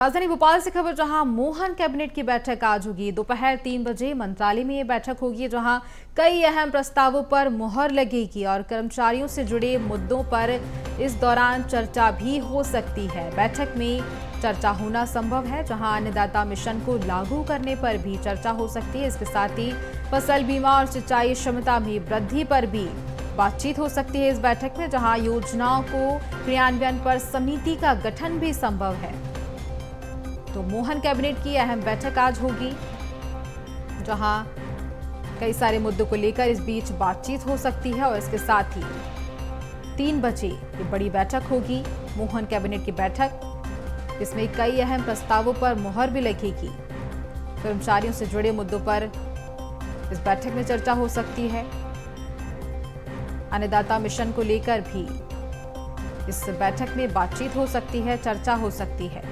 राजधानी भोपाल से खबर, जहां मोहन कैबिनेट की बैठक आज होगी। दोपहर 3 बजे मंत्रालय में ये बैठक होगी, जहां कई अहम प्रस्तावों पर मुहर लगेगी और कर्मचारियों से जुड़े मुद्दों पर इस दौरान चर्चा भी हो सकती है। बैठक में चर्चा होना संभव है, जहां अन्नदाता मिशन को लागू करने पर भी चर्चा हो सकती है। इसके साथ ही फसल बीमा और सिंचाई क्षमता में वृद्धि पर भी बातचीत हो सकती है इस बैठक में, जहां योजनाओं को क्रियान्वयन पर समिति का गठन भी संभव है। तो मोहन कैबिनेट की अहम बैठक आज होगी, जहां कई सारे मुद्दों को लेकर इस बीच बातचीत हो सकती है। और इसके साथ ही 3 बजे ये बड़ी बैठक होगी, मोहन कैबिनेट की बैठक। इसमें कई अहम प्रस्तावों पर मुहर भी लगेगी। कर्मचारियों से जुड़े मुद्दों पर इस बैठक में चर्चा हो सकती है। अन्नदाता मिशन को लेकर भी इस बैठक में बातचीत हो सकती है, चर्चा हो सकती है,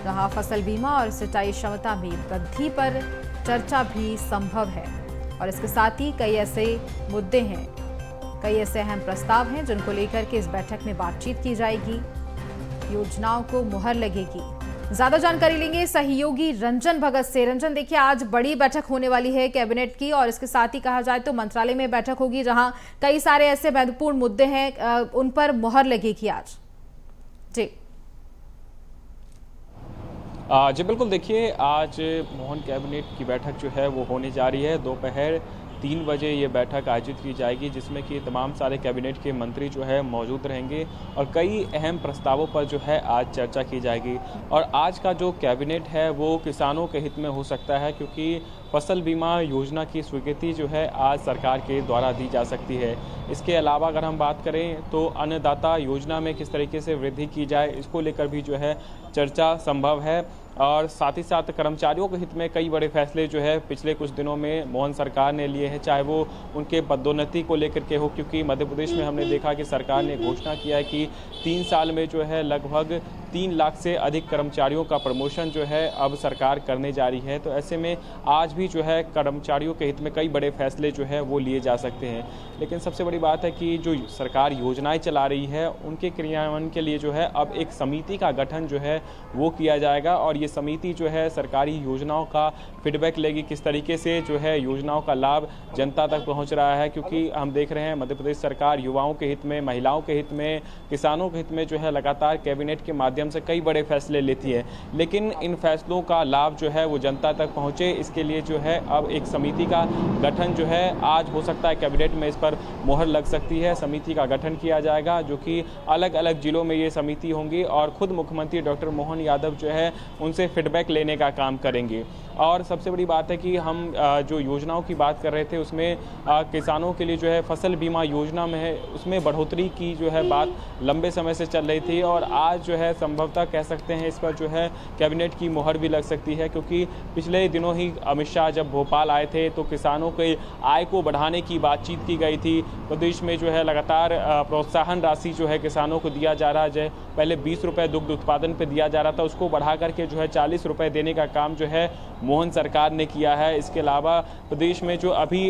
जहां फसल बीमा और सिंचाई क्षमता में वृद्धि पर चर्चा भी संभव है। और इसके साथ ही कई ऐसे मुद्दे हैं, कई ऐसे अहम प्रस्ताव हैं जिनको लेकर के इस बैठक में बातचीत की जाएगी, योजनाओं को मुहर लगेगी। ज्यादा जानकारी लेंगे सहयोगी रंजन भगत से। रंजन, देखिए आज बड़ी बैठक होने वाली है कैबिनेट की, और इसके साथ ही कहा जाए तो मंत्रालय में बैठक होगी, जहां कई सारे ऐसे महत्वपूर्ण मुद्दे हैं, उन पर मुहर लगेगी आज। जी जी बिल्कुल, देखिए आज मोहन कैबिनेट की बैठक जो है वो होने जा रही है। दोपहर 3 बजे ये बैठक आयोजित की जाएगी, जिसमें कि तमाम सारे कैबिनेट के मंत्री जो है मौजूद रहेंगे और कई अहम प्रस्तावों पर जो है आज चर्चा की जाएगी। और आज का जो कैबिनेट है वो किसानों के हित में हो सकता है, क्योंकि फसल बीमा योजना की स्वीकृति जो है आज सरकार के द्वारा दी जा सकती है। इसके अलावा अगर हम बात करें तो अन्नदाता योजना में किस तरीके से वृद्धि की जाए, इसको लेकर भी जो है चर्चा संभव है। और साथ ही साथ कर्मचारियों के हित में कई बड़े फैसले जो है पिछले कुछ दिनों में मोहन सरकार ने लिए हैं, चाहे वो उनके पदोन्नति को लेकर के हो, क्योंकि मध्य प्रदेश में हमने देखा कि सरकार ने घोषणा किया है कि 3 साल में जो है लगभग 3 लाख से अधिक कर्मचारियों का प्रमोशन जो है अब सरकार करने जा रही है। तो ऐसे में आज भी जो है कर्मचारियों के हित में कई बड़े फैसले जो है वो लिए जा सकते हैं। लेकिन सबसे बड़ी बात है कि जो सरकार योजनाएं चला रही है उनके क्रियान्वयन के लिए जो है अब एक समिति का गठन जो है वो किया जाएगा, और ये समिति जो है सरकारी योजनाओं का फीडबैक लेगी, किस तरीके से जो है योजनाओं का लाभ जनता तक पहुंच रहा है। क्योंकि हम देख रहे हैं मध्य प्रदेश सरकार युवाओं के हित में, महिलाओं के हित में, किसानों के हित में जो है लगातार कैबिनेट के माध्यम से कई बड़े फैसले लेती है, लेकिन इन फैसलों का लाभ जो है वो जनता तक पहुंचे, इसके लिए जो है अब एक समिति का गठन जो है आज हो सकता है कैबिनेट में इस पर मुहर लग सकती है। समिति का गठन किया जाएगा, जो कि अलग अलग जिलों में ये समिति होंगी और खुद मुख्यमंत्री डॉक्टर मोहन यादव जो है उनसे फीडबैक लेने का काम करेंगे। और सबसे बड़ी बात है कि हम जो योजनाओं की बात कर रहे थे उसमें किसानों के लिए जो है फसल बीमा योजना में है, उसमें बढ़ोतरी की जो है बात लंबे समय से चल रही थी, और आज जो है संभवतः कह सकते हैं इस पर जो है कैबिनेट की मुहर भी लग सकती है। क्योंकि पिछले दिनों ही अमित शाह जब भोपाल आए थे तो किसानों के आय को बढ़ाने की बातचीत की गई थी। प्रदेश में जो है लगातार प्रोत्साहन राशि जो है किसानों को दिया जा रहा है। पहले 20 रुपये दुग्ध उत्पादन पर दिया जा रहा था, उसको बढ़ा करके जो है 40 रुपये देने का काम जो है मोहन सरकार ने किया है। इसके अलावा प्रदेश में जो अभी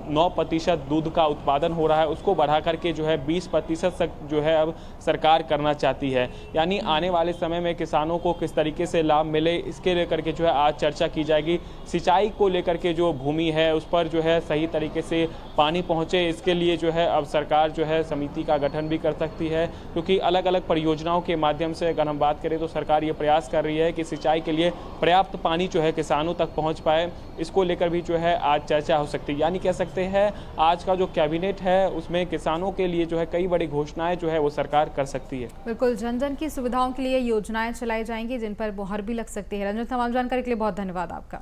9% दूध का उत्पादन हो रहा है उसको बढ़ा करके जो है 20% तक जो है अब सरकार करना चाहती है। यानी आने वाले समय में किसानों को किस तरीके से लाभ मिले, इसके लेकर के जो है आज चर्चा की जाएगी। सिंचाई को लेकर के जो भूमि है उस पर जो है सही तरीके से पानी पहुंचे, इसके लिए जो है अब सरकार जो है समिति का गठन भी कर सकती है। क्योंकि अलग अलग परियोजनाओं के माध्यम से अगर हम बात करें तो सरकार ये प्रयास कर रही है कि सिंचाई के लिए पर्याप्त पानी जो है किसानों तक पहुंच पाए, इसको लेकर भी जो है आज चर्चा हो सकती है। यानी कह सकते हैं आज का जो कैबिनेट है उसमें किसानों के लिए जो है कई बड़ी घोषणाएं जो है वो सरकार कर सकती है। बिल्कुल, जन जन की सुविधाओं के लिए योजनाएं चलाई जाएंगी जिन पर मुहर भी लग सकती है। रंजन, तमाम जानकारी के लिए बहुत धन्यवाद आपका।